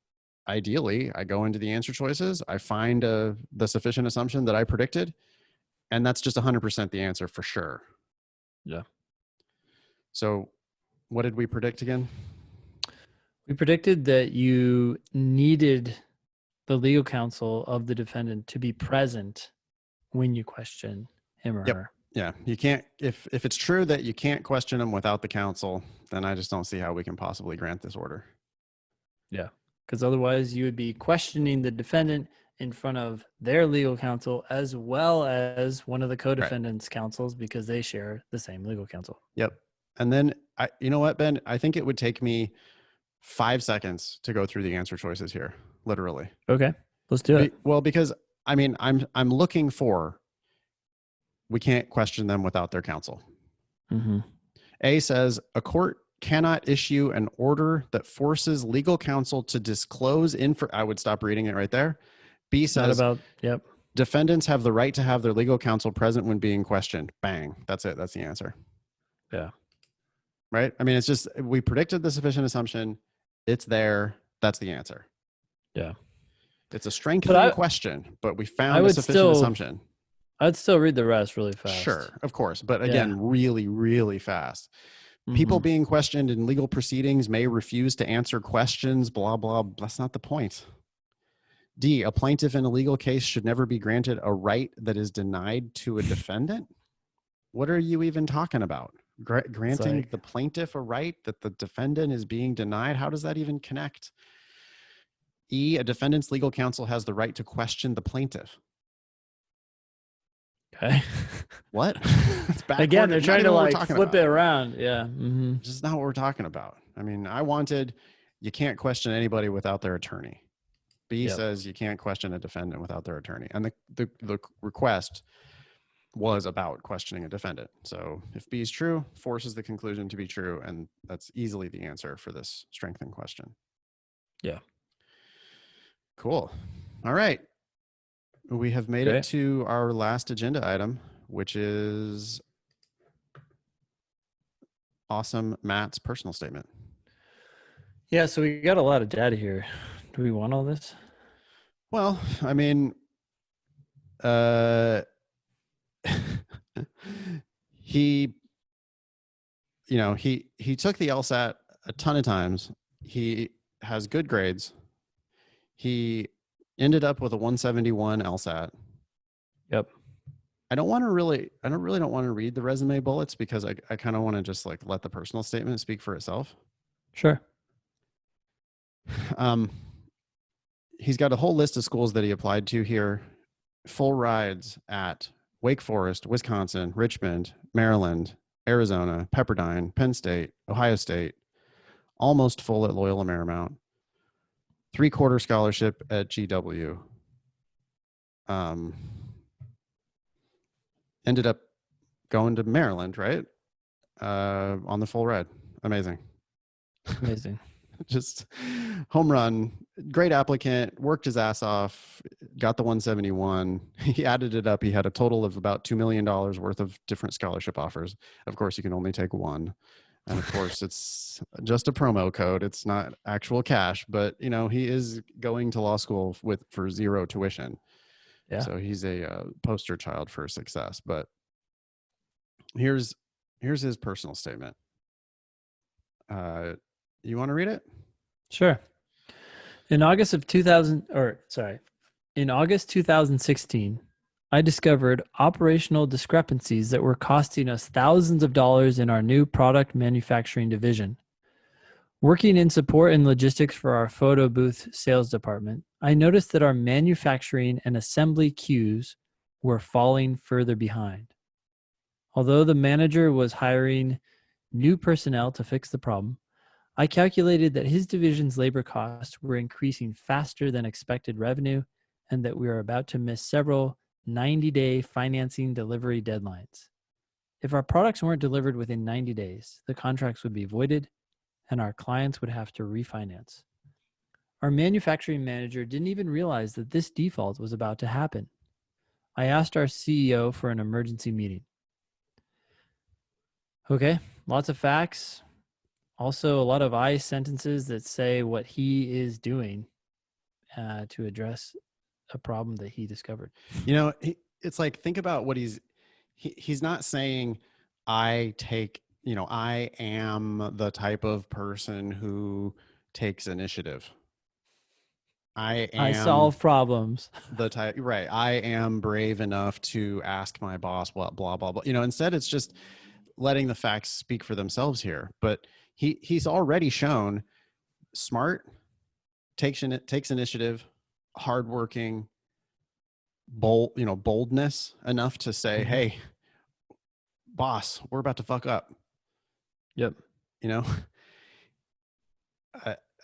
ideally I go into the answer choices, I find the sufficient assumption that I predicted, and that's just 100% the answer for sure. Yeah. So what did we predict again? We predicted that you needed the legal counsel of the defendant to be present when you question him or her. Yeah, you can't, if it's true that you can't question them without the counsel, then I just don't see how we can possibly grant this order. Yeah, because otherwise you would be questioning the defendant in front of their legal counsel as well as one of the co-defendants' counsels, because they share the same legal counsel. Yep. And then you know what, Ben? I think it would take me 5 seconds to go through the answer choices here, literally. Okay, let's do it. Well, because I mean, I'm looking for, we can't question them without their counsel. Mm-hmm. A says a court cannot issue an order that forces legal counsel to disclose I would stop reading it right there. B says yep. Defendants have the right to have their legal counsel present when being questioned. Bang. That's it. That's the answer. Yeah. Right? I mean, it's just, we predicted the sufficient assumption. It's there. That's the answer. Yeah. It's a strengthening question, but we found a sufficient assumption. I'd still read the rest really fast. Sure, of course. But again, really, really fast. People being questioned in legal proceedings may refuse to answer questions, blah, blah. That's not the point. D, a plaintiff in a legal case should never be granted a right that is denied to a defendant. What are you even talking about? Granting the plaintiff a right that the defendant is being denied? How does that even connect? E, a defendant's legal counsel has the right to question the plaintiff. Okay. What? Again, they're trying to like flip it around. Yeah. Mm-hmm. This is not what we're talking about. I mean, I wanted, you can't question anybody without their attorney. B says you can't question a defendant without their attorney. And the request was about questioning a defendant. So if B is true, forces the conclusion to be true. And that's easily the answer for this strengthening question. Yeah. Cool. All right. We have made it to our last agenda item, which is awesome Matt's personal statement. Yeah, so we got a lot of data here. Do we want all this? Well, I mean, he took the LSAT a ton of times. He has good grades. He ended up with a 171 LSAT. Yep. I don't really want to read the resume bullets because I kind of want to just like let the personal statement speak for itself. Sure. He's got a whole list of schools that he applied to here. Full rides at Wake Forest, Wisconsin, Richmond, Maryland, Arizona, Pepperdine, Penn State, Ohio State, almost full at Loyola Marymount, 3/4 scholarship at GW. Ended up going to Maryland, right? On the full ride. Amazing. Just home run. Great applicant, worked his ass off, got the 171. He added it up. He had a total of about $2 million worth of different scholarship offers. Of course, you can only take one. And of course, it's just a promo code. It's not actual cash, but he is going to law school for zero tuition. Yeah. So he's a poster child for success. But here's his personal statement. You want to read it? Sure. In August 2016, I discovered operational discrepancies that were costing us thousands of dollars in our new product manufacturing division. Working in support and logistics for our photo booth sales department, I noticed that our manufacturing and assembly queues were falling further behind. Although the manager was hiring new personnel to fix the problem, I calculated that his division's labor costs were increasing faster than expected revenue and that we were about to miss several 90-day financing delivery deadlines. If our products weren't delivered within 90 days, the contracts would be voided and our clients would have to refinance. Our manufacturing manager didn't even realize that this default was about to happen. I asked our CEO for an emergency meeting. Okay, lots of facts. Also, a lot of I sentences that say what he is doing to address a problem that he discovered. You know, it's like, think about what he's not saying, I am the type of person who takes initiative. I I am solve problems. the type, right? I am brave enough to ask my boss what blah blah blah. Instead it's just letting the facts speak for themselves here. But he's already shown smart, takes initiative, hardworking, boldness enough to say, hey, boss, we're about to fuck up. Yep.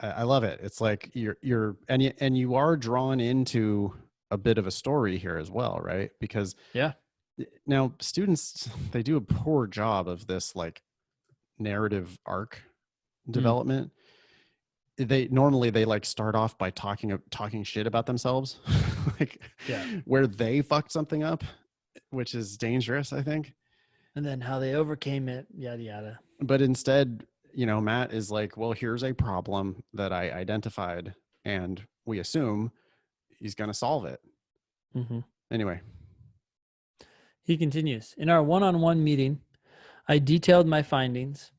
I love it. It's like you are drawn into a bit of a story here as well, right? Because now students, they do a poor job of this like narrative arc development. They normally like start off by talking shit about themselves, like where they fucked something up, which is dangerous, I think. And then how they overcame it, yada yada. But instead, Matt is like, well, here's a problem that I identified, and we assume he's going to solve it. Anyway. He continues, in our one-on-one meeting, I detailed my findings.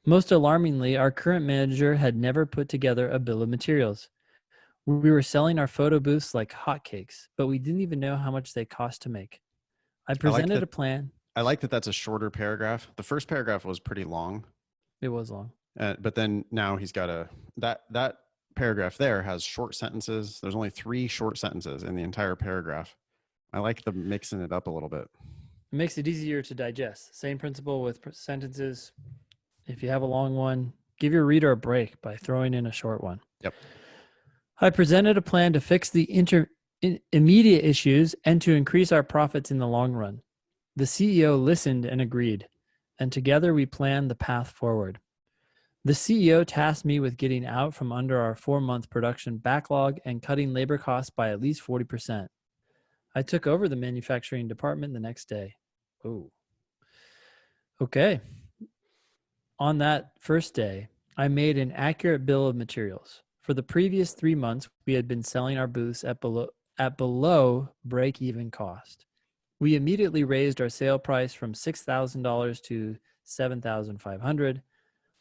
Most alarmingly, our current manager had never put together a bill of materials. We were selling our photo booths like hotcakes, but we didn't even know how much they cost to make. I presented a plan. I like that that's a shorter paragraph. The first paragraph was pretty long. It was long. But then now he's got that paragraph there has short sentences. There's only 3 short sentences in the entire paragraph. I like the mixing it up a little bit. It makes it easier to digest. Same principle with sentences. If you have a long one, give your reader a break by throwing in a short one. Yep. I presented a plan to fix the immediate issues and to increase our profits in the long run. The CEO listened and agreed, and together we planned the path forward. The CEO tasked me with getting out from under our 4-month production backlog and cutting labor costs by at least 40%. I took over the manufacturing department the next day. Oh. Okay. On that first day, I made an accurate bill of materials. For the previous 3 months, we had been selling our booths at below break-even cost. We immediately raised our sale price from $6,000 to $7,500.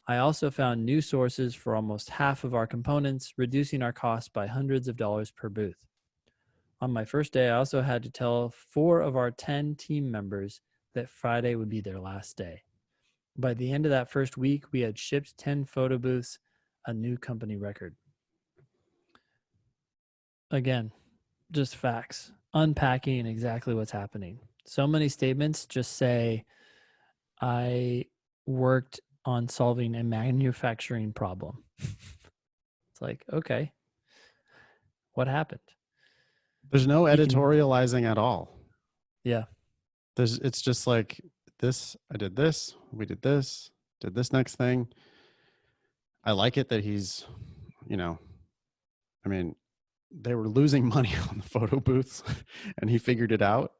I also found new sources for almost half of our components, reducing our cost by hundreds of dollars per booth. On my first day, I also had to tell 4 of our 10 team members that Friday would be their last day. By the end of that first week, we had shipped 10 photo booths, a new company record. Again, just facts, unpacking exactly what's happening. So many statements just say, I worked on solving a manufacturing problem. It's like, okay, what happened? There's no editorializing at all. Yeah. It's just like this, I did this, we did this next thing. I like it that he's, they were losing money on the photo booths and he figured it out.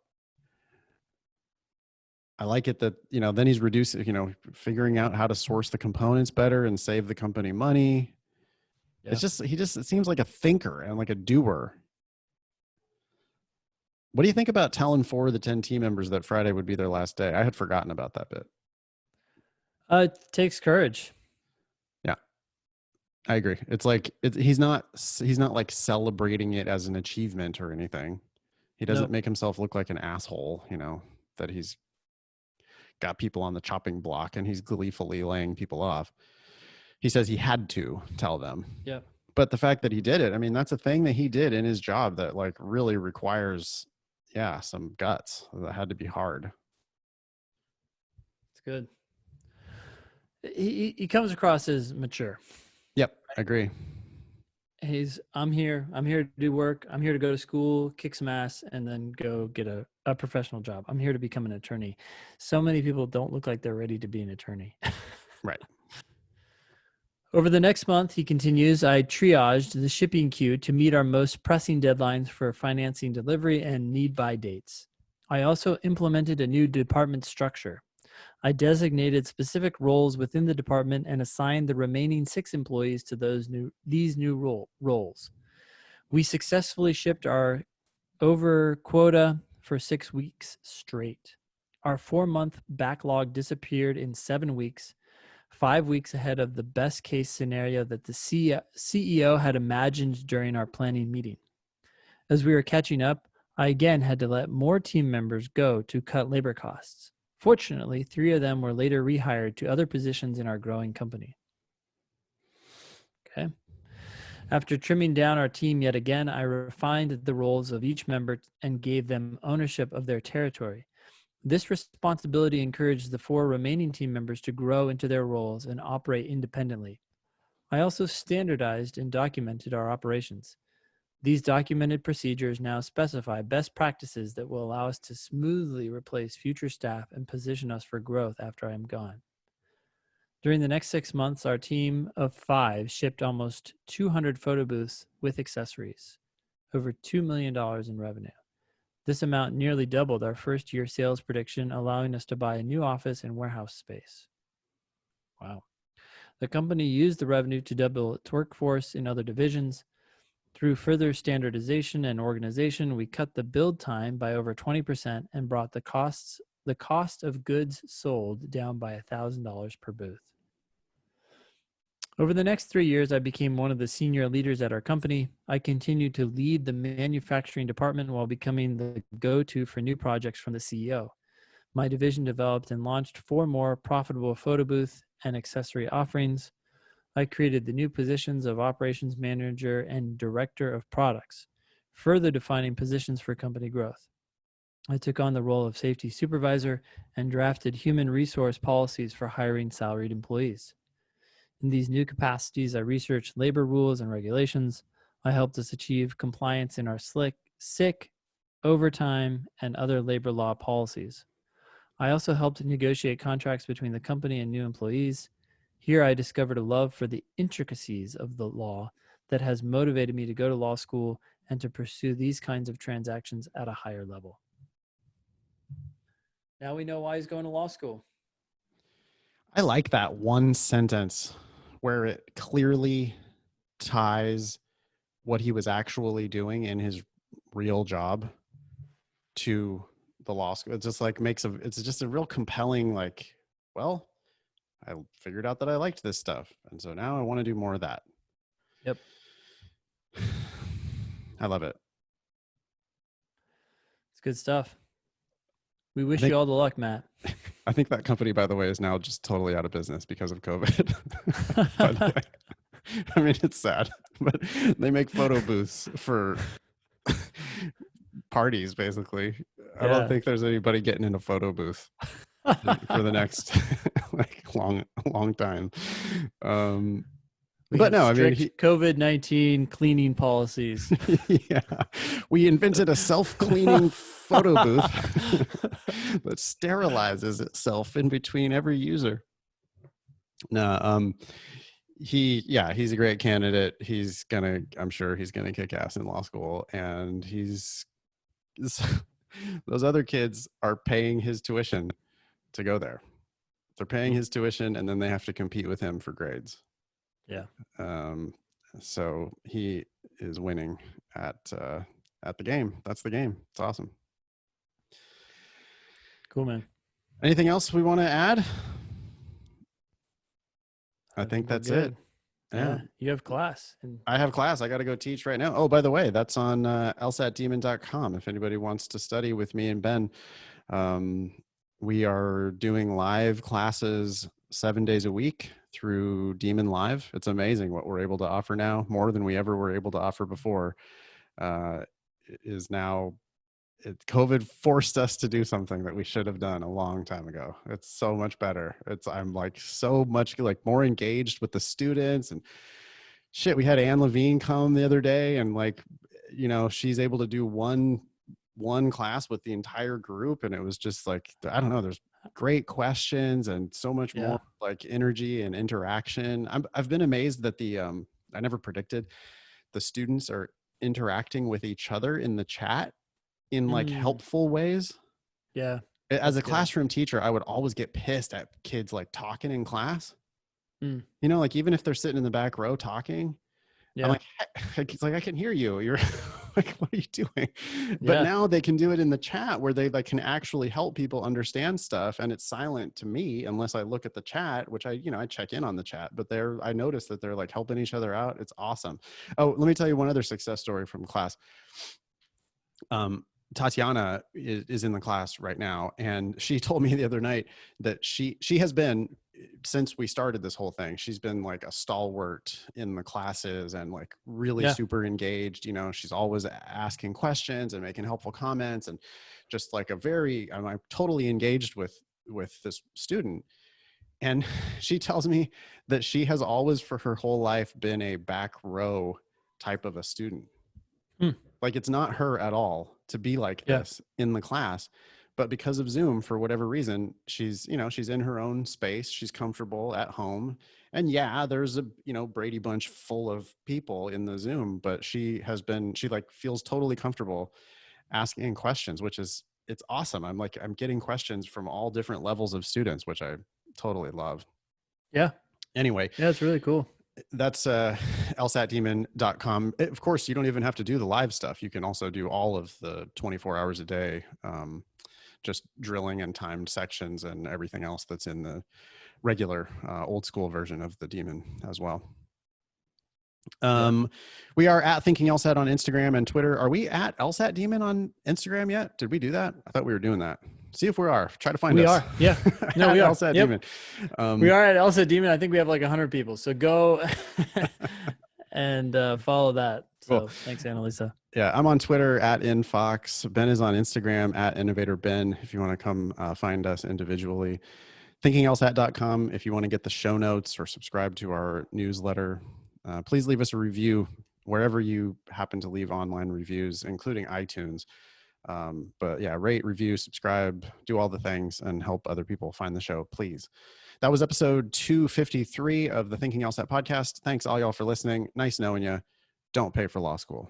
I like it that, then he's reducing, figuring out how to source the components better and save the company money. Yeah. It seems like a thinker and like a doer. What do you think about telling 4 of the 10 team members that Friday would be their last day? I had forgotten about that bit. It takes courage. Yeah, I agree. It's like, he's not like celebrating it as an achievement or anything. He doesn't make himself look like an asshole, that he's got people on the chopping block and he's gleefully laying people off. He says he had to tell them. Yeah. But the fact that he did it, that's a thing that he did in his job that like really requires, some guts. That had to be hard. It's good. He comes across as mature. Yep, I agree. I'm here to do work. I'm here to go to school, kick some ass, and then go get a professional job. I'm here to become an attorney. So many people don't look like they're ready to be an attorney. Right. Over the next month, he continues, I triaged the shipping queue to meet our most pressing deadlines for financing delivery and need-buy dates. I also implemented a new department structure. I designated specific roles within the department and assigned the remaining 6 employees to these new roles. We successfully shipped our over quota for 6 weeks straight. Our 4-month backlog disappeared in 7 weeks, 5 weeks ahead of the best case scenario that the CEO had imagined during our planning meeting. As we were catching up, I again had to let more team members go to cut labor costs. Fortunately, 3 of them were later rehired to other positions in our growing company. Okay. After trimming down our team yet again, I refined the roles of each member and gave them ownership of their territory. This responsibility encouraged the 4 remaining team members to grow into their roles and operate independently. I also standardized and documented our operations. These documented procedures now specify best practices that will allow us to smoothly replace future staff and position us for growth after I am gone. During the next 6 months, our team of 5 shipped almost 200 photo booths with accessories, over $2 million in revenue. This amount nearly doubled our first year sales prediction, allowing us to buy a new office and warehouse space. Wow. The company used the revenue to double its workforce in other divisions. Through further standardization and organization, we cut the build time by over 20% and brought the cost of goods sold down by $1,000 per booth. Over the next 3 years, I became one of the senior leaders at our company. I continued to lead the manufacturing department while becoming the go-to for new projects from the CEO. My division developed and launched 4 more profitable photo booth and accessory offerings. I created the new positions of operations manager and director of products, further defining positions for company growth. I took on the role of safety supervisor and drafted human resource policies for hiring salaried employees. In these new capacities, I researched labor rules and regulations. I helped us achieve compliance in our sick, overtime, and other labor law policies. I also helped negotiate contracts between the company and new employees. Here, I discovered a love for the intricacies of the law that has motivated me to go to law school and to pursue these kinds of transactions at a higher level. Now we know why he's going to law school. I like that one sentence where it clearly ties what he was actually doing in his real job to the law school. It just like it's just a real compelling, like, well, I figured out that I liked this stuff, and so now I want to do more of that. Yep. I love it. It's good stuff. We wish you all the luck, Matt. I think that company, by the way, is now just totally out of business because of COVID. By the way. I mean, it's sad, but they make photo booths for parties, basically. Yeah. I don't think there's anybody getting in a photo booth for the next like long time. But no, I mean, COVID-19 cleaning policies. Yeah, we invented a self-cleaning photo booth that sterilizes itself in between every user. No, he's a great candidate. I'm sure he's gonna kick ass in law school, and those other kids are paying his tuition to go there. They're paying his tuition, and then they have to compete with him for grades. Yeah. So he is winning at the game. That's the game. It's awesome. Cool, man. Anything else we want to add? I think that's it. Yeah. You have class. I have class. I got to go teach right now. Oh, by the way, that's on LSATdemon.com. If anybody wants to study with me and Ben, we are doing live classes 7 days a week through Demon Live. It's amazing what we're able to offer now, more than we ever were able to offer before. COVID forced us to do something that we should have done a long time ago. It's so much better. I'm like so much like more engaged with the students and shit. We had Anne Levine come the other day, and like, she's able to do one class with the entire group, and it was just like, I don't know, there's great questions and so much more like energy and interaction. I've been amazed that I never predicted the students are interacting with each other in the chat in like helpful ways. Yeah. As That's a good. classroom teacher, I would always get pissed at kids like talking in class. Mm. You know, like even if they're sitting in the back row talking, I'm Yeah. like, it's like, I can hear you. You're like, what are you doing? But Yeah. now they can do it in the chat where they like can actually help people understand stuff. And it's silent to me unless I look at the chat, which I check in on the chat, but I notice that they're like helping each other out. It's awesome. Oh, let me tell you one other success story from class. Tatiana is in the class right now, and she told me the other night that she has been, since we started this whole thing, she's been like a stalwart in the classes and like really Yeah. super engaged. You know, she's always asking questions and making helpful comments, and just like I'm totally engaged with this student. And she tells me that she has always for her whole life been a back row type of a student. Hmm. Like it's not her at all to be like Yeah. this in the class, but because of Zoom, for whatever reason, she's in her own space, she's comfortable at home. And yeah, there's a Brady Bunch full of people in the Zoom, but she like feels totally comfortable asking questions, which is, it's awesome. I'm getting questions from all different levels of students, which I totally love. Yeah. Anyway, Yeah. It's really cool. that's lsatdemon.com. Of course, you don't even have to do the live stuff. You can also do all of the 24 hours a day, just drilling and timed sections and everything else that's in the regular old school version of the Demon as well. We are at Thinking LSAT on Instagram and Twitter. Are we at LSAT Demon on Instagram yet? Did we do that? I thought we were doing that. See if we are. Try to find We us. are. Yeah. No, we are. LSAT Yep. Demon. We are at LSAT Demon. I think we have like 100 people. So go and follow that. So Cool. thanks, Annalisa. Yeah, I'm on Twitter at InFox. Ben is on Instagram at InnovatorBen if you want to come find us individually. ThinkingLSAT.com if you want to get the show notes or subscribe to our newsletter. Please leave us a review wherever you happen to leave online reviews, including iTunes. But yeah, rate, review, subscribe, do all the things and help other people find the show, please. That was episode 253 of the Thinking LSAT podcast. Thanks all y'all for listening. Nice knowing you. Don't pay for law school.